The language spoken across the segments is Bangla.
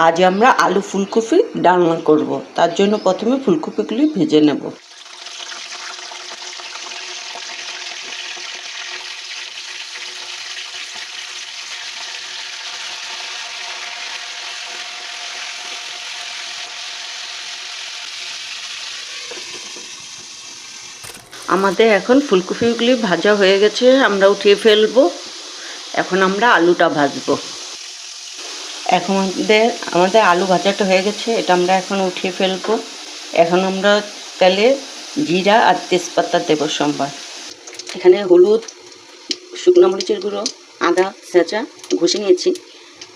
আজ আমরা আলু ফুলকপি ডালনা করব। তার জন্য প্রথমে ফুলকপিগুলি ভেজে নেব। আমাদের এখন ফুলকপিগুলি ভাজা হয়ে গেছে, আমরা উঠিয়ে ফেলবো। এখন আমরা আলুটা ভাজবো। এখন আমাদের আলু ভাজাটা হয়ে গেছে, এটা আমরা এখন উঠিয়ে ফেলবো। এখন আমরা তেলে জিরা আর তেজপাতা দেবো সম্বার। এখানে হলুদ, শুকনো মরিচের গুঁড়ো, আদা ছেঁচা ঘষে নিয়েছি,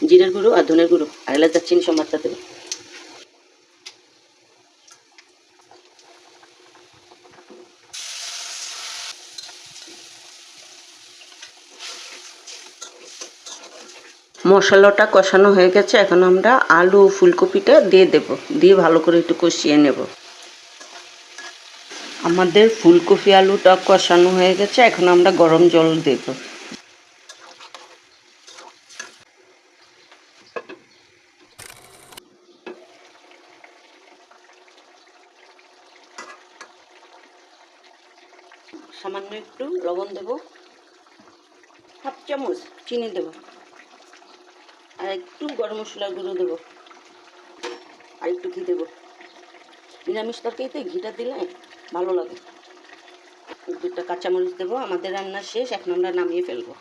জিরের গুঁড়ো আর ধনের গুঁড়ো আর এলাচ দারচিনি সম্বারটা দেবো। মশলাটা কষানো হয়ে গেছে, এখন আমরা আলু ফুলকপিটা দিয়ে দেব, দিয়ে ভালো করে একটু কষিয়ে নেব। আমাদের ফুলকপি আলুটা কষানো হয়ে গেছে, এখন আমরা গরম জল দেব। সামান্য একটু লবণ দেব, হাফ চামচ চিনি দেব, আর একটু গরম মশলার গুঁড়ো দেবো, আর একটু ঘি দেবো। নিরামিষ তরকারিতে ঘিটা দিলে ভালো লাগে। দুটো কাঁচামরিচ দেবো। আমাদের রান্না শেষ, এখন আমরা নামিয়ে ফেলবো।